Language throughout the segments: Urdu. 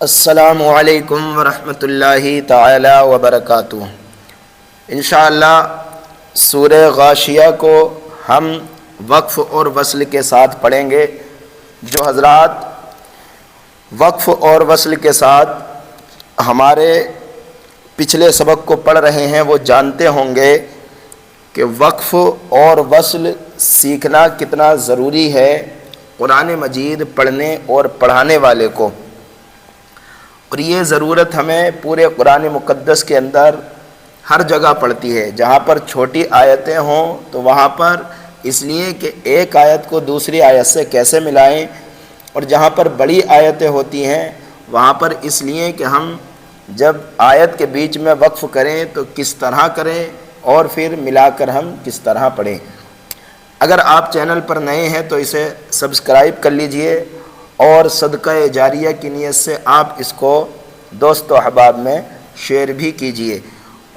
السلام علیکم ورحمۃ اللہ تعالی وبرکاتہ۔ انشاءاللہ سورہ غاشیہ کو ہم وقف اور وصل کے ساتھ پڑھیں گے۔ جو حضرات وقف اور وصل کے ساتھ ہمارے پچھلے سبق کو پڑھ رہے ہیں وہ جانتے ہوں گے کہ وقف اور وصل سیکھنا کتنا ضروری ہے قرآن مجید پڑھنے اور پڑھانے والے کو، اور یہ ضرورت ہمیں پورے قرآن مقدس کے اندر ہر جگہ پڑتی ہے۔ جہاں پر چھوٹی آیتیں ہوں تو وہاں پر اس لیے کہ ایک آیت کو دوسری آیت سے کیسے ملائیں، اور جہاں پر بڑی آیتیں ہوتی ہیں وہاں پر اس لیے کہ ہم جب آیت کے بیچ میں وقف کریں تو کس طرح کریں اور پھر ملا کر ہم کس طرح پڑھیں۔ اگر آپ چینل پر نئے ہیں تو اسے سبسکرائب کر لیجئے، اور صدقہ جاریہ کی نیت سے آپ اس کو دوست و احباب میں شیئر بھی کیجئے،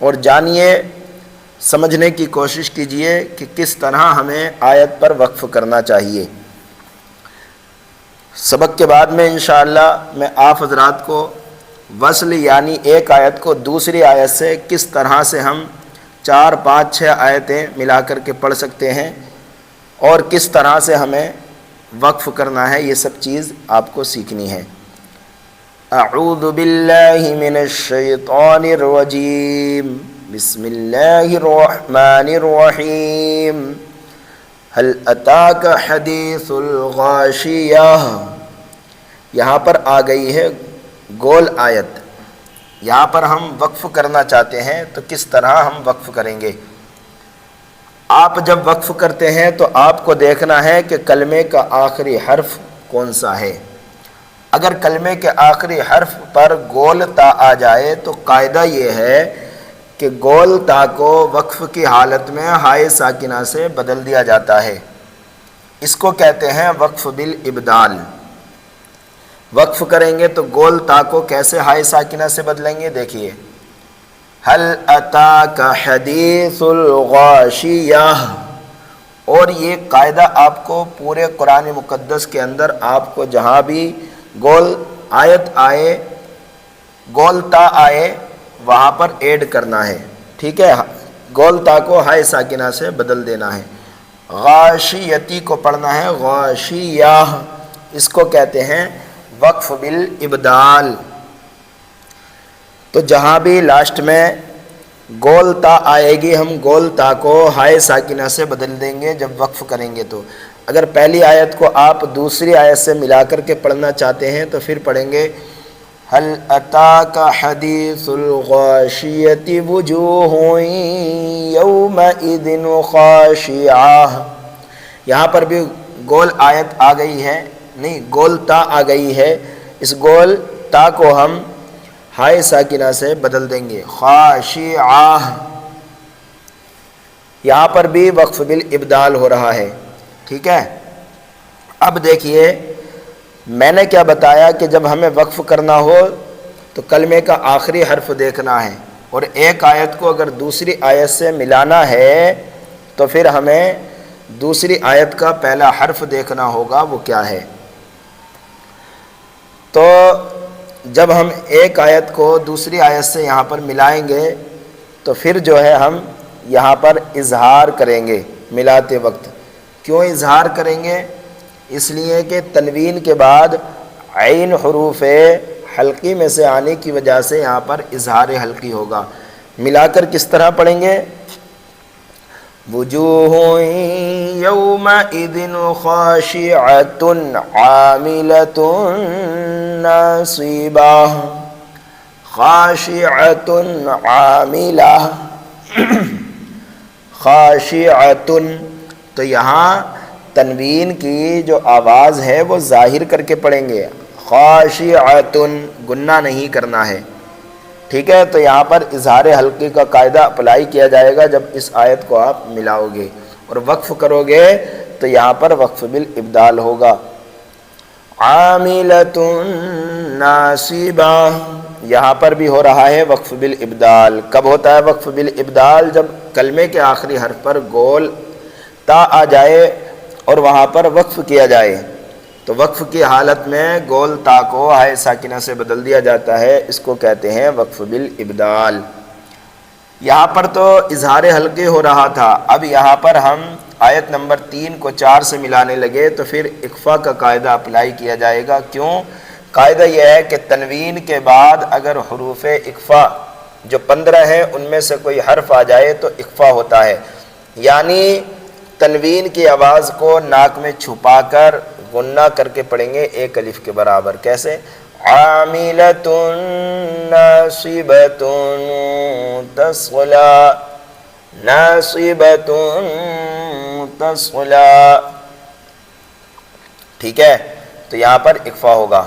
اور جانیے سمجھنے کی کوشش کیجئے کہ کس طرح ہمیں آیت پر وقف کرنا چاہیے۔ سبق کے بعد میں انشاءاللہ میں آپ حضرات کو وصل یعنی ایک آیت کو دوسری آیت سے کس طرح سے ہم 4، 5، 6 آیتیں ملا کر کے پڑھ سکتے ہیں اور کس طرح سے ہمیں وقف کرنا ہے، یہ سب چیز آپ کو سیکھنی ہے۔ اعوذ باللہ من الشیطان الرجیم، بسم اللہ الرحمن الرحیم۔ هل اتاک حدیث الغاشیہ، یہاں پر آ گئی ہے گول آیت۔ یہاں پر ہم وقف کرنا چاہتے ہیں تو کس طرح ہم وقف کریں گے۔ آپ جب وقف کرتے ہیں تو آپ کو دیکھنا ہے کہ کلمے کا آخری حرف کون سا ہے۔ اگر کلمے کے آخری حرف پر گول تا آ جائے تو قاعدہ یہ ہے کہ گول تا کو وقف کی حالت میں ہائے ساکنہ سے بدل دیا جاتا ہے۔ اس کو کہتے ہیں وقف بالابدال۔ وقف کریں گے تو گول تا کو کیسے ہائے ساکنہ سے بدلیں گے، دیکھیے، هل اتاک حدیث الغاشیہ، اور یہ قاعدہ آپ کو پورے قرآن مقدس کے اندر آپ کو جہاں بھی گول آیت آئے، گول تا آئے، وہاں پر ایڈ کرنا ہے، ٹھیک ہے۔ گول تا کو ہائے ساکنہ سے بدل دینا ہے۔ غاشیتی کو پڑھنا ہے غاشیہ، اس کو کہتے ہیں وقف بالابدال۔ تو جہاں بھی لاسٹ میں گول تا آئے گی ہم گول تا کو ہائے ساکنہ سے بدل دیں گے جب وقف کریں گے۔ تو اگر پہلی آیت کو آپ دوسری آیت سے ملا کر کے پڑھنا چاہتے ہیں تو پھر پڑھیں گے هل اتاک حدیث الغاشیۃ وجوہ یومئذ خاشعہ۔ یہاں پر بھی گول آیت آ گئی ہے، نہیں گول تا آ گئی ہے، اس گول تا کو ہم ہائے ساکنہ سے بدل دیں گے خاشعہ۔ یہاں پر بھی وقف بالابدال ہو رہا ہے، ٹھیک ہے۔ اب دیکھیے میں نے کیا بتایا کہ جب ہمیں وقف کرنا ہو تو کلمے کا آخری حرف دیکھنا ہے، اور ایک آیت کو اگر دوسری آیت سے ملانا ہے تو پھر ہمیں دوسری آیت کا پہلا حرف دیکھنا ہوگا وہ کیا ہے۔ تو جب ہم ایک آیت کو دوسری آیت سے یہاں پر ملائیں گے تو پھر جو ہے ہم یہاں پر اظہار کریں گے ملاتے وقت۔ کیوں اظہار کریں گے؟ اس لیے کہ تنوین کے بعد عین حروف حلقی میں سے آنے کی وجہ سے یہاں پر اظہار حلقی ہوگا۔ ملا کر کس طرح پڑھیں گے؟ وجوہ یومئذ خاشعۃ عاملۃ ناصبہ، خاشعۃ عاملہ، خاشعۃ، تو یہاں تنوین کی جو آواز ہے وہ ظاہر کر کے پڑھیں گے، خاشعۃ، گنہ نہیں کرنا ہے، ٹھیک ہے۔ تو یہاں پر اظہار حلقی کا قاعدہ اپلائی کیا جائے گا جب اس آیت کو آپ ملاؤ گے، اور وقف کرو گے تو یہاں پر وقف بالابدال ہوگا۔ عاملۃ ناصبہ، یہاں پر بھی ہو رہا ہے وقف بالابدال۔ کب ہوتا ہے وقف بالابدال؟ جب کلمے کے آخری حرف پر گول تا آ جائے اور وہاں پر وقف کیا جائے۔ تو وقف کی حالت میں گول تا کو ہائے ساکنہ سے بدل دیا جاتا ہے، اس کو کہتے ہیں وقف بالابدال۔ یہاں پر تو اظہار حلقے ہو رہا تھا، اب یہاں پر ہم آیت نمبر 3 کو 4 سے ملانے لگے تو پھر اخفا کا قاعدہ اپلائی کیا جائے گا۔ کیوں؟ قاعدہ یہ ہے کہ تنوین کے بعد اگر حروف اخفا جو 15 ہیں ان میں سے کوئی حرف آ جائے تو اخفا ہوتا ہے، یعنی تنوین کی آواز کو ناک میں چھپا کر غنہ کر کے پڑھیں گے ایک الف کے برابر۔ کیسے؟ عاملۃ ناصبۃ تصلا، ناصبۃ تصلا، ٹھیک ہے؟ تو یہاں پر اخفا ہوگا،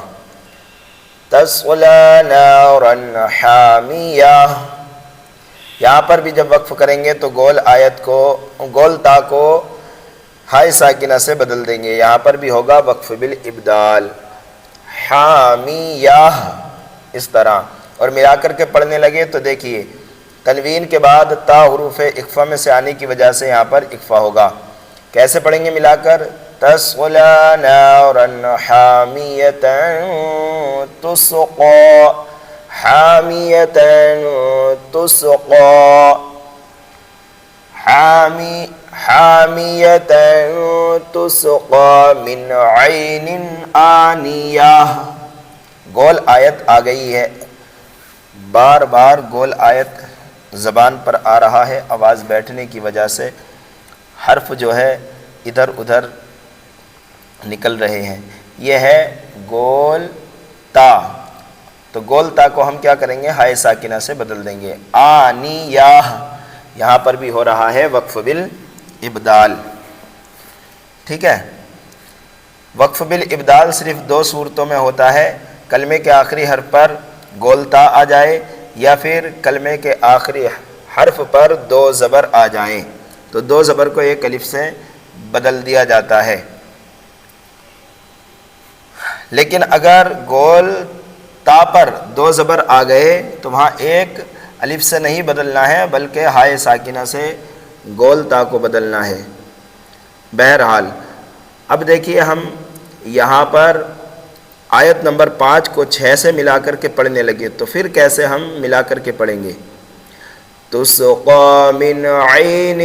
تصلا نارا حامیہ۔ یہاں پر بھی جب وقف کریں گے تو گول آیت کو، گول تا کو ہائے ساکنہ سے بدل دیں گے، یہاں پر بھی ہوگا وقف بالابدال، حامیہ، اس طرح۔ اور ملا کر کے پڑھنے لگے تو دیکھیے تنوین کے بعد تا حروف اخفا میں سے آنے کی وجہ سے یہاں پر اخفا ہوگا۔ کیسے پڑھیں گے ملا کر؟ تصلا نارا حامیۃ تسقا، حامیۃ تسقا، حامیۃ تسقا من عین آنیہ۔ گول آیت آ گئی ہے، بار بار گول آیت زبان پر آ رہا ہے، آواز بیٹھنے کی وجہ سے حرف جو ہے ادھر ادھر نکل رہے ہیں۔ یہ ہے گول تا، تو گول تا کو ہم کیا کریں گے؟ ہائے ساکنہ سے بدل دیں گے، آنیہ۔ یہاں پر بھی ہو رہا ہے وقف بالابدال، ٹھیک ہے؟ وقف بالابدال صرف 2 صورتوں میں ہوتا ہے، کلمے کے آخری حرف پر گول تا آ جائے یا پھر کلمے کے آخری حرف پر 2 زبر آ جائیں، تو 2 زبر کو ایک الف سے بدل دیا جاتا ہے۔ لیکن اگر گول تا پر 2 زبر آ گئے تو وہاں ایک الف سے نہیں بدلنا ہے بلکہ ہائے ساکنہ سے گول تا کو بدلنا ہے۔ بہرحال اب دیکھیے ہم یہاں پر آیت نمبر 5 کو 6 سے ملا کر کے پڑھنے لگے تو پھر کیسے ہم ملا کر کے پڑھیں گے؟ تسقا من عین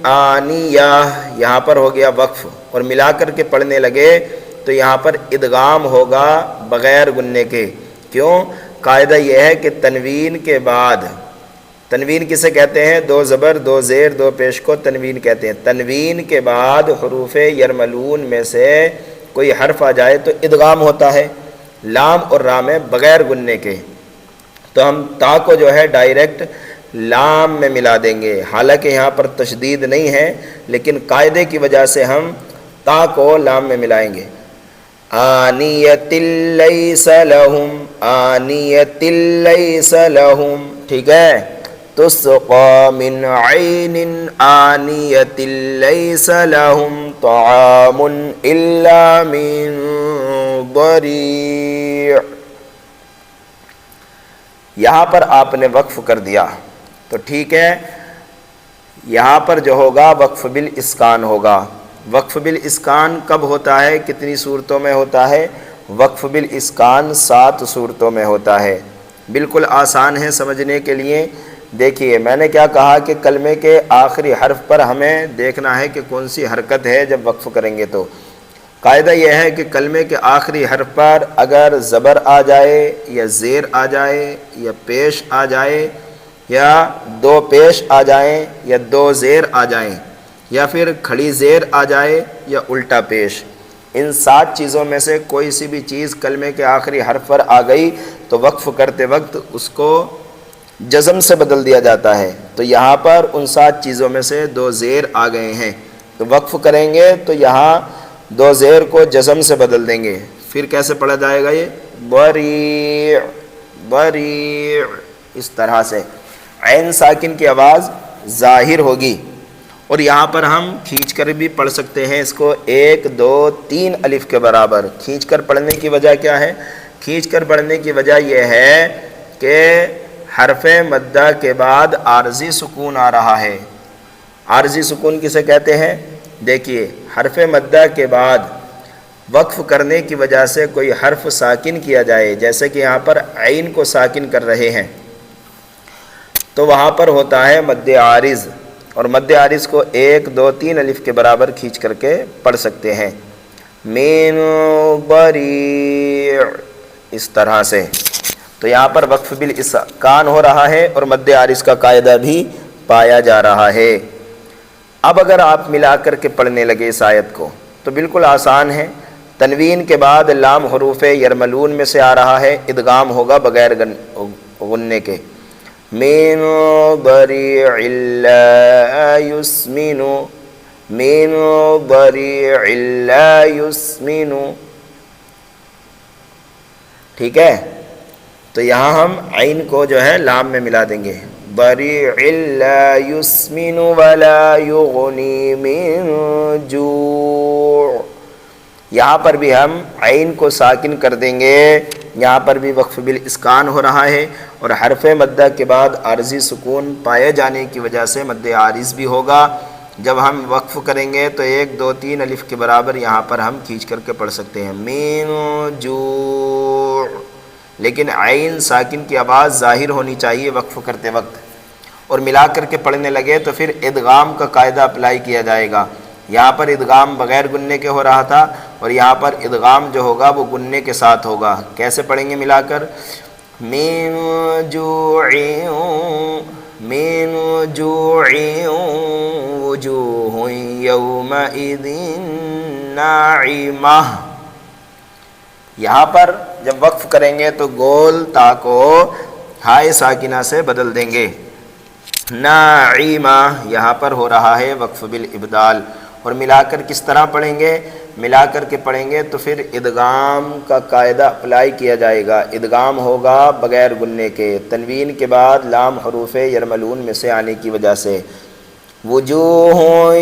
آنیہ، یہاں پر ہو گیا وقف، اور ملا کر کے پڑھنے لگے تو یہاں پر ادغام ہوگا بغیر گننے کے۔ کیوں؟ قاعدہ یہ ہے کہ تنوین کے بعد، تنوین کسے کہتے ہیں؟ 2 زبر 2 زیر 2 پیش کو تنوین کہتے ہیں۔ تنوین کے بعد حروف یرملون میں سے کوئی حرف آ جائے تو ادغام ہوتا ہے لام اور را میں بغیر گننے کے، تو ہم تا کو جو ہے ڈائریکٹ لام میں ملا دیں گے، حالانکہ یہاں پر تشدید نہیں ہے لیکن قاعدے کی وجہ سے ہم تا کو لام میں ملائیں گے۔ آنیۃ لیس لہم، آنیۃ لیس لہم، ٹھیک ہے؟ تسقا من عین آنیۃ لیس لہم طعام الا من ضریع۔ یہاں پر آپ نے وقف کر دیا تو ٹھیک ہے، یہاں پر جو ہوگا وقف بالاسکان ہوگا۔ وقف بالاسکان کب ہوتا ہے؟ کتنی صورتوں میں ہوتا ہے؟ وقف بالاسکان 7 صورتوں میں ہوتا ہے، بالکل آسان ہے سمجھنے کے لیے۔ دیکھیے میں نے کیا کہا کہ کلمے کے آخری حرف پر ہمیں دیکھنا ہے کہ کون سی حرکت ہے جب وقف کریں گے، تو قاعدہ یہ ہے کہ کلمے کے آخری حرف پر اگر زبر آ جائے یا زیر آ جائے یا پیش آ جائے یا 2 پیش آ جائیں یا 2 زیر آ جائیں یا پھر کھڑی زیر آ جائے یا الٹا پیش، ان 7 چیزوں میں سے کوئی سی بھی چیز کلمے کے آخری حرف پر آ گئی تو وقف کرتے وقت اس کو جزم سے بدل دیا جاتا ہے۔ تو یہاں پر ان 7 چیزوں میں سے 2 زیر آ گئے ہیں تو وقف کریں گے تو یہاں 2 زیر کو جزم سے بدل دیں گے۔ پھر کیسے پڑھا جائے گا؟ یہ بریع، بریع، اس طرح سے عین ساکن کی آواز ظاہر ہوگی۔ اور یہاں پر ہم کھینچ کر بھی پڑھ سکتے ہیں اس کو 1 2 3 الف کے برابر۔ کھینچ کر پڑھنے کی وجہ کیا ہے؟ کھینچ کر پڑھنے کی وجہ یہ ہے کہ حرف مدہ کے بعد عارضی سکون آ رہا ہے۔ عارضی سکون کسے کہتے ہیں؟ دیکھیے حرف مدہ کے بعد وقف کرنے کی وجہ سے کوئی حرف ساکن کیا جائے، جیسے کہ یہاں پر عین کو ساکن کر رہے ہیں، تو وہاں پر ہوتا ہے مد عارض، اور مد عارض کو 1 2 3 الف کے برابر کھینچ کر کے پڑھ سکتے ہیں، من ضریع، اس طرح سے۔ تو یہاں پر وقف بالاسکان ہو رہا ہے اور مد عارض کا قاعدہ بھی پایا جا رہا ہے۔ اب اگر آپ ملا کر کے پڑھنے لگے اس آیت کو تو بالکل آسان ہے، تنوین کے بعد لام حروف یرملون میں سے آ رہا ہے، ادغام ہوگا بغیر غننے کے، من ضریع لا یسمن، من ضریع لا یسمن، ٹھیک ہے؟ تو یہاں ہم عین کو جو ہے لام میں ملا دیں گے، ضریع لا یسمن ولا یغنی من جوع، یہاں پر بھی ہم عین کو ساکن کر دیں گے، یہاں پر بھی وقف بالاسکان ہو رہا ہے، اور حرف مدہ کے بعد عارضی سکون پائے جانے کی وجہ سے مد عارض بھی ہوگا۔ جب ہم وقف کریں گے تو 1 2 3 الف کے برابر یہاں پر ہم کھینچ کر کے پڑھ سکتے ہیں، من جوع، لیکن عین ساکن کی آواز ظاہر ہونی چاہیے وقف کرتے وقت، اور ملا کر کے پڑھنے لگے تو پھر ادغام کا قاعدہ اپلائی کیا جائے گا۔ یہاں پر ادغام بغیر گننے کے ہو رہا تھا، اور یہاں پر ادغام جو ہوگا وہ گننے کے ساتھ ہوگا۔ کیسے پڑھیں گے ملا کر؟ من جوع، من جوع وجوہ یومئذ ناعمہ، یہاں پر جب وقف کریں گے تو گول تا کو ہائے ساکنہ سے بدل دیں گے، ناعمہ یہاں پر ہو رہا ہے وقف بالابدال، اور ملا کر کس طرح پڑھیں گے؟ ملا کر کے پڑھیں گے تو پھر ادغام کا قاعدہ اپلائی کیا جائے گا، ادغام ہوگا بغیر گننے کے، تنوین کے بعد لام حروف یرملون میں سے آنے کی وجہ سے، وجوہ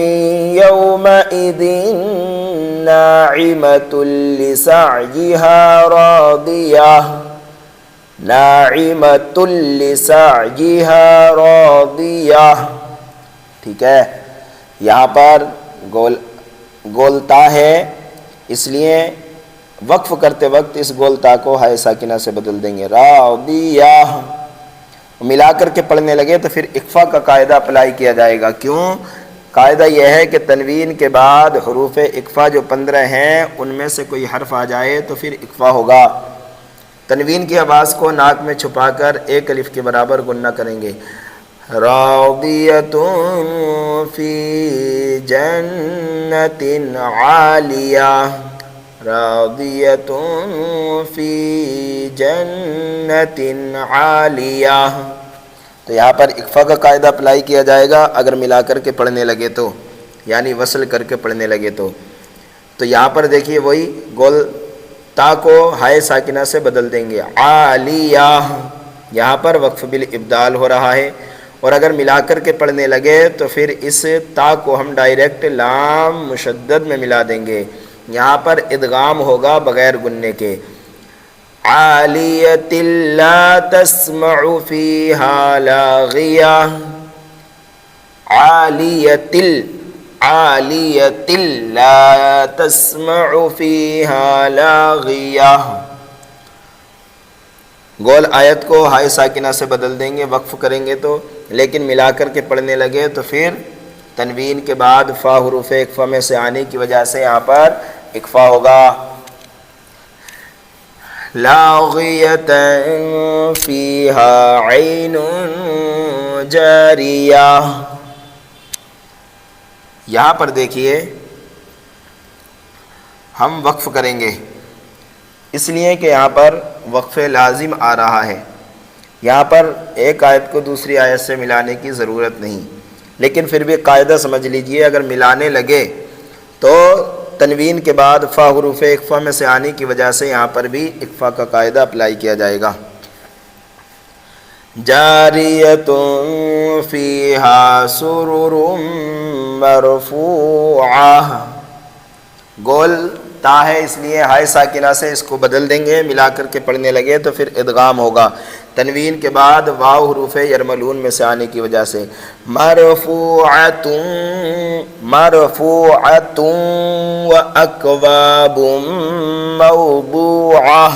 یومئذ ناعمۃ لسعیہا راضیہ، ناعمۃ لسعیہا راضیہ، ٹھیک ہے؟ یہاں پر گولتا ہے، اس لیے وقف کرتے وقت اس گولتا کو ہائے ساکنہ سے بدل دیں گے، راضیہ، ملا کر کے پڑھنے لگے تو پھر اقفا کا قاعدہ اپلائی کیا جائے گا۔ کیوں؟ قاعدہ یہ ہے کہ تنوین کے بعد حروف اقفا جو 15 ہیں ان میں سے کوئی حرف آ جائے تو پھر اقفا ہوگا۔ تنوین کی آواز کو ناک میں چھپا کر 1 الف کے برابر گننا کریں گے، راضیۃ فی جنت عالیہ، راضیۃ فی جنت عالیہ، تو یہاں پر اقفا کا قاعدہ اپلائی کیا جائے گا اگر ملا کر کے پڑھنے لگے تو، یعنی وصل کر کے پڑھنے لگے تو یہاں پر دیکھیے وہی گول تا کو ہائے ساکنہ سے بدل دیں گے، عالیہ، یہاں پر وقف بالابدال ہو رہا ہے، اور اگر ملا کر کے پڑھنے لگے تو پھر اس تا کو ہم ڈائریکٹ لام مشدد میں ملا دیں گے، یہاں پر ادغام ہوگا بغیر گننے کے، عالیۃ لا تسمع فیہا لاغیہ، عالیۃ عالیۃ لا تسمع فیہا لاغیہ، گول آیت کو ہائے ساکنہ سے بدل دیں گے وقف کریں گے تو، لیکن ملا کر کے پڑھنے لگے تو پھر تنوین کے بعد فا حروف اقفا میں سے آنے کی وجہ سے یہاں پر اقفا ہوگا، لاغیۃ فیہا عین جاریہ، یہاں پر دیکھیے ہم وقف کریں گے اس لیے کہ یہاں پر وقف لازم آ رہا ہے، یہاں پر ایک آیت کو دوسری آیت سے ملانے کی ضرورت نہیں، لیکن پھر بھی قاعدہ سمجھ لیجئے، اگر ملانے لگے تو تنوین کے بعد فا حروف اقفا میں سے آنے کی وجہ سے یہاں پر بھی اقفا کا قاعدہ اپلائی کیا جائے گا، جاریۃ فیہا سرر مرفوعہ، گول تا ہے اس لیے ہائے ساکنہ سے اس کو بدل دیں گے، ملا کر کے پڑھنے لگے تو پھر ادغام ہوگا۔ تنوین کے بعد واو حروف یرملون میں سے آنے کی وجہ سے مرفوعۃ مرفوعۃ واکواب موضوعہ،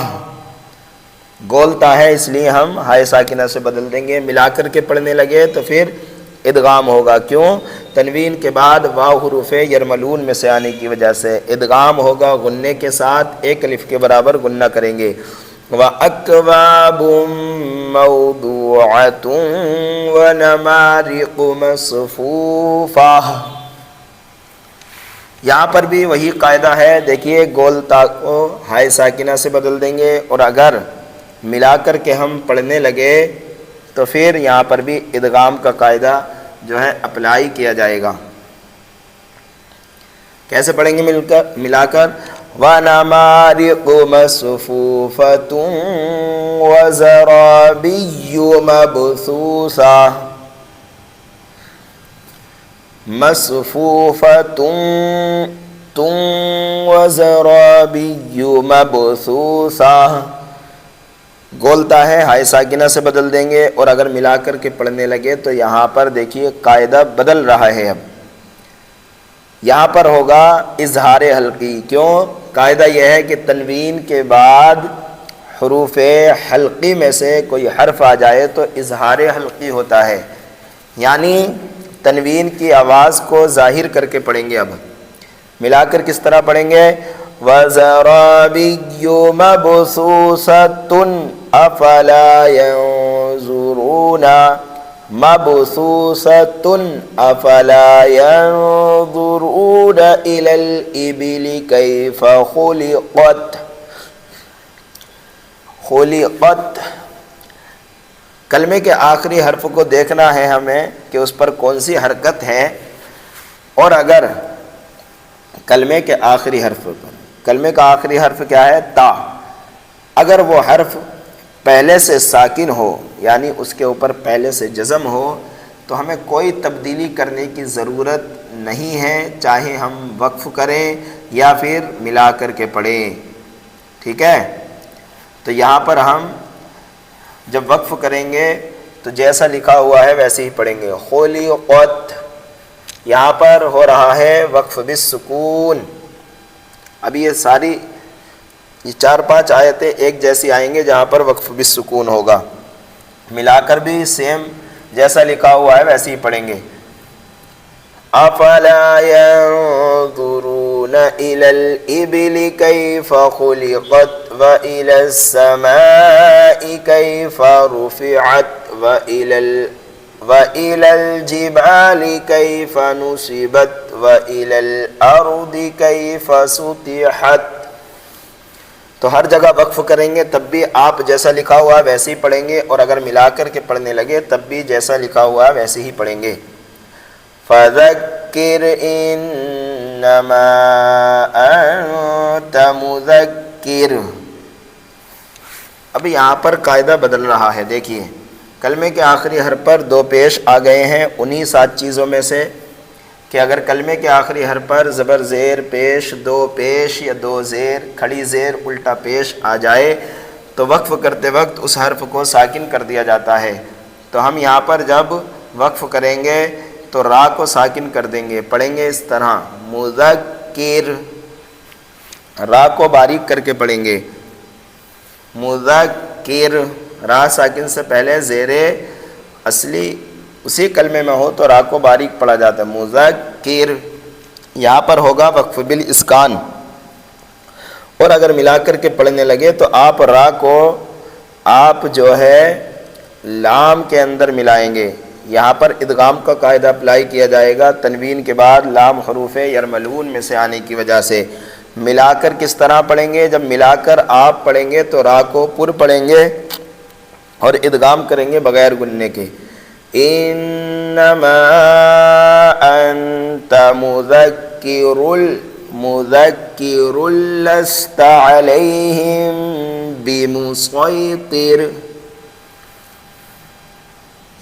گولتا ہے اس لیے ہم ہائے ساکنہ سے بدل دیں گے، ملا کر کے پڑھنے لگے تو پھر ادغام ہوگا۔ کیوں؟ تنوین کے بعد واو حروف یرملون میں سے آنے کی وجہ سے ادغام ہوگا، غنے کے ساتھ ایک الف کے برابر غنہ کریں گے۔ وَأَكْوَابٌ مَوْضُوعَةٌ وَنَمَارِقُ مَصْفُوفَةٌ، یہاں پر بھی وہی قاعدہ ہے، دیکھیے گول تا کو ہائے ساکنہ سے بدل دیں گے، اور اگر ملا کر کے ہم پڑھنے لگے تو پھر یہاں پر بھی ادغام کا قاعدہ جو ہے اپلائی کیا جائے گا۔ کیسے پڑھیں گے ملا کر؟ وَنَمَارِقُ مَصْفُوفَةٌ وَزَرَابِيُّ مَبْثُوثَةٌ، مَصْفُوفَةٌ وَزَرَابِيُّ مَبْثُوثَةٌ، گولتا ہے ہائے ساکنہ سے بدل دیں گے، اور اگر ملا کر کے پڑھنے لگے تو یہاں پر دیکھیے قاعدہ بدل رہا ہے۔ اب یہاں پر ہوگا اظہار حلقی، کیوں؟ قاعدہ یہ ہے کہ تنوین کے بعد حروف حلقی میں سے کوئی حرف آ جائے تو اظہار حلقی ہوتا ہے، یعنی تنوین کی آواز کو ظاہر کر کے پڑھیں گے۔ اب ملا کر کس طرح پڑھیں گے؟ وَزَرَابِيُّ مَبْثُوثَةٌ أَفَلَا يَنظُرُونَ مَبْثُوثَةٌ أَفَلَا يَنظُرُونَ إِلَى الْإِبِلِ كَيْفَ خُلِقَتْ، خُلِقَتْ کلمے کے آخری حرف کو دیکھنا ہے ہمیں کہ اس پر کون سی حرکت ہے، اور اگر کلمے کے آخری حرف پر، کلمے کا آخری حرف کیا ہے؟ تا، اگر وہ حرف پہلے سے ساکن ہو یعنی اس کے اوپر پہلے سے جزم ہو تو ہمیں کوئی تبدیلی کرنے کی ضرورت نہیں ہے، چاہے ہم وقف کریں یا پھر ملا کر کے پڑھیں، ٹھیک ہے؟ تو یہاں پر ہم جب وقف کریں گے تو جیسا لکھا ہوا ہے ویسے ہی پڑھیں گے۔ خُلِقَتْ، یہاں پر ہو رہا ہے وقف بالسکون۔ اب یہ ساری یہ 4-5 آیتیں ایک جیسی آئیں گے جہاں پر وقف بالسکون ہوگا، ملا کر بھی سیم جیسا لکھا ہوا ہے ویسے ہی پڑھیں گے۔ أَفَلَا يَنظُرُونَ إِلَى الْإِبِلِ كَيْفَ خُلِقَتْ وَإِلَى السَّمَاءِ كَيْفَ رُفِعَتْ وَإِلَى الْجِبَالِ كَيْفَ نُصِبَتْ وَإِلَى الْأَرْضِ كَيْفَ سُطِحَتْ، تو ہر جگہ وقف کریں گے تب بھی آپ جیسا لکھا ہوا ہے ویسے ہی پڑھیں گے، اور اگر ملا کر کے پڑھنے لگے تب بھی جیسا لکھا ہوا ہے ویسے ہی پڑھیں گے۔ فَذَكِّرْ إِنَّمَا أَنْتَ مُذَكِّرٌ، اب یہاں پر قاعدہ بدل رہا ہے، دیکھیے کلمے کے آخری حرف پر 2 پیش آ گئے ہیں، انہی 7 چیزوں میں سے کہ اگر کلمے کے آخری حرف پر زبر زیر پیش، 2 پیش یا 2 زیر، کھڑی زیر، الٹا پیش آ جائے تو وقف کرتے وقت اس حرف کو ساکن کر دیا جاتا ہے۔ تو ہم یہاں پر جب وقف کریں گے تو را کو ساکن کر دیں گے، پڑھیں گے اس طرح مذکر، را کو باریک کر کے پڑھیں گے، مذکر، را ساکن سے پہلے زیر اصلی اسی کلمے میں ہو تو را کو باریک پڑھا جاتا ہے، مذکر۔ یہاں پر ہوگا وقف بالاسکان، اور اگر ملا کر کے پڑھنے لگے تو آپ را کو آپ جو ہے لام کے اندر ملائیں گے، یہاں پر ادغام کا قاعدہ اپلائی کیا جائے گا، تنوین کے بعد لام حروف یرملون میں سے آنے کی وجہ سے۔ ملا کر کس طرح پڑھیں گے؟ جب ملا کر آپ پڑھیں گے تو را کو پر پڑھیں گے اور ادغام کریں گے بغیر گننے کے۔ انما انت مذکر لست علیہم بمسیطر،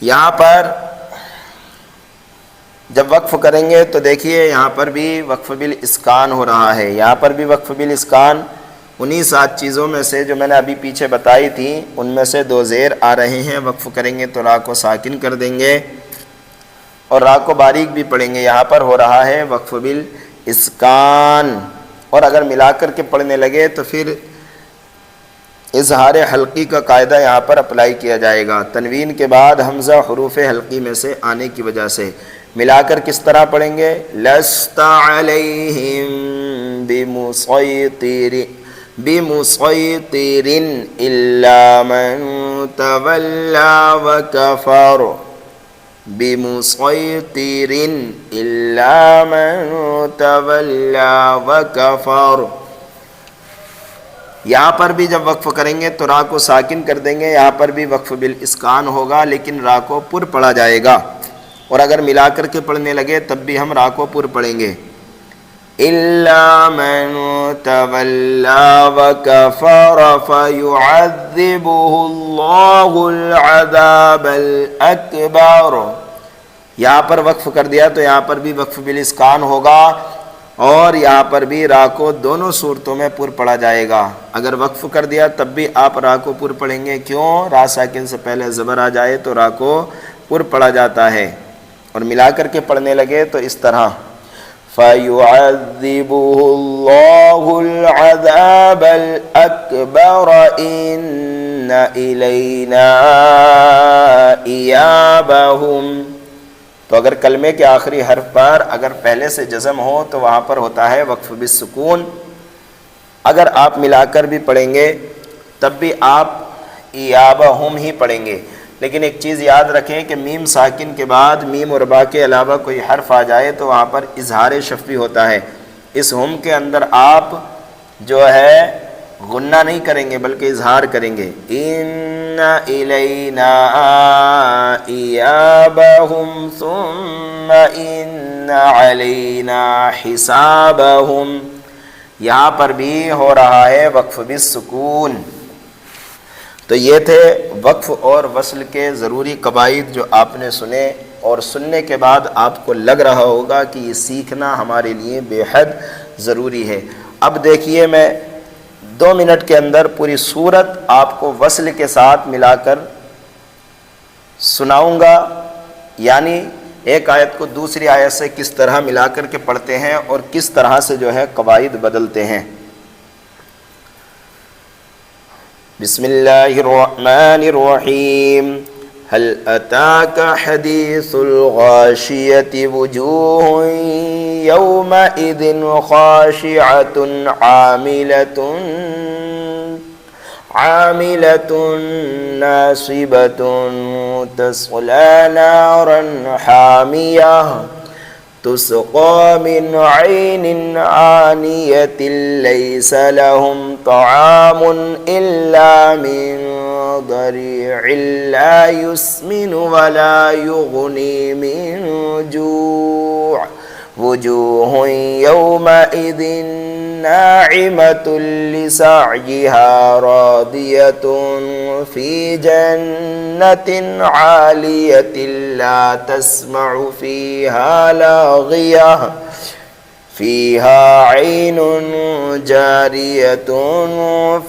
یہاں پر جب وقف کریں گے تو دیکھیے یہاں پر بھی وقف بالاسکان ہو رہا ہے، یہاں پر بھی وقف بالاسکان انہی 7 چیزوں میں سے جو میں نے ابھی پیچھے بتائی تھی ان میں سے 2 زیر آ رہے ہیں۔ وقف کریں گے تو را کو ساکن کر دیں گے اور را کو باریک بھی پڑھیں گے، یہاں پر ہو رہا ہے وقف بالاسکان، اور اگر ملا کر کے پڑھنے لگے تو پھر اظہار حلقی کا قاعدہ یہاں پر اپلائی کیا جائے گا، تنوین کے بعد حمزہ حروف حلقی میں سے آنے کی وجہ سے۔ ملا کر کس طرح پڑھیں گے؟ لست علیہم بمسیطر الا من تولی وکفر، بمسیطر الا من تولی وکفر۔ یہاں پر بھی جب وقف کریں گے تو را کو ساکن کر دیں گے، یہاں پر بھی وقف بالاسکان ہوگا لیکن را کو پر پڑھا جائے گا، اور اگر ملا کر کے پڑھنے لگے تب بھی ہم را کو پر پڑھیں گے۔ إِلَّا مَن تَوَلَّى وَكَفَرَ فَيُعَذِّبُهُ اللَّهُ الْعَذَابَ الْأَكْبَرَ۔ یہاں پر وقف کر دیا تو یہاں پر بھی وقف بالاسکان ہوگا، اور یہاں پر بھی را کو دونوں صورتوں میں پر پڑھا جائے گا۔ اگر وقف کر دیا تب بھی آپ را کو پر پڑھیں گے، کیوں؟ را ساکن سے پہلے زبر آ جائے تو را کو پر پڑھا جاتا ہے، اور ملا کر کے پڑھنے لگے تو اس طرح فَيُعَذِّبُهُ اللَّهُ الْعَذَابَ الْأَكْبَرَ إِنَّ إِلَيْنَا إِيَابَهُمْ۔ تو اگر کلمے کے آخری حرف پر اگر پہلے سے جزم ہو تو وہاں پر ہوتا ہے وقف بالسکون، اگر آپ ملا کر بھی پڑھیں گے تب بھی آپ ایابہم ہی پڑھیں گے، لیکن ایک چیز یاد رکھیں کہ میم ساکن کے بعد میم اور با کے علاوہ کوئی حرف آ جائے تو وہاں پر اظہار شفوی ہوتا ہے، اس ہم کے اندر آپ جو ہے غنہ نہیں کریں گے بلکہ اظہار کریں گے۔ ان الینا ایابہم ثم ان علینا حسابہم، یہاں پر بھی ہو رہا ہے وقف بالسکون۔ تو یہ تھے وقف اور وصل کے ضروری قواعد جو آپ نے سنے، اور سننے کے بعد آپ کو لگ رہا ہوگا کہ یہ سیکھنا ہمارے لیے بے حد ضروری ہے۔ اب دیکھیے میں 2 منٹ کے اندر پوری سورت آپ کو وصل کے ساتھ ملا کر سناؤں گا، یعنی ایک آیت کو دوسری آیت سے کس طرح ملا کر کے پڑھتے ہیں اور کس طرح سے جو ہے قواعد بدلتے ہیں۔ بسم اللہ الرحمن الرحیم۔ هل أتاك حديث الغاشية وجوه يومئذ خاشعة عاملة ناصبة تصلى نارا حامية تسقى من عين آنية ليس لهم طعام إلا من ضريع لا يسمن ولا يغني من جوع وجوه يومئذ ناعمة لسعيها راضية في جنة عالية لا تسمع فيها لاغية فيها عين جارية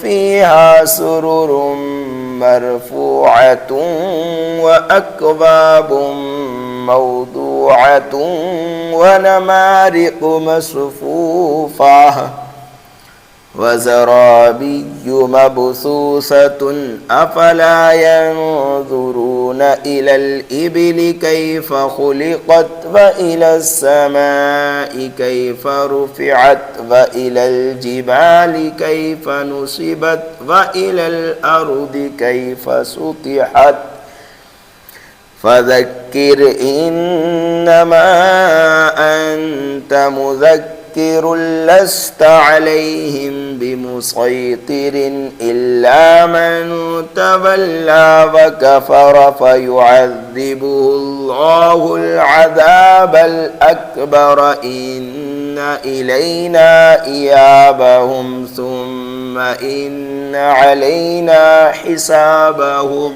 فيها سرر مرفوعة وأكواب موضوعة ونمارق مصفوفة وزرابي مبثوثة أفلا ينظرون إلى الإبل كيف خلقت وإلى السماء كيف رفعت وإلى الجبال كيف نصبت وإلى الأرض كيف سطحت فذكر إنما أنت مذكر لست عليهم بمسيطر إلا من تولى وكفر فيعذبه الله العذاب الأكبر إن إلينا إيابهم ثم إن علينا حسابهم۔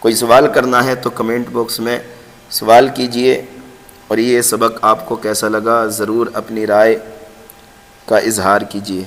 کوئی سوال کرنا ہے تو کمنٹ باکس میں سوال کیجئے اور یہ سبق آپ کو کیسا لگا ضرور اپنی رائے کا اظہار کیجئے۔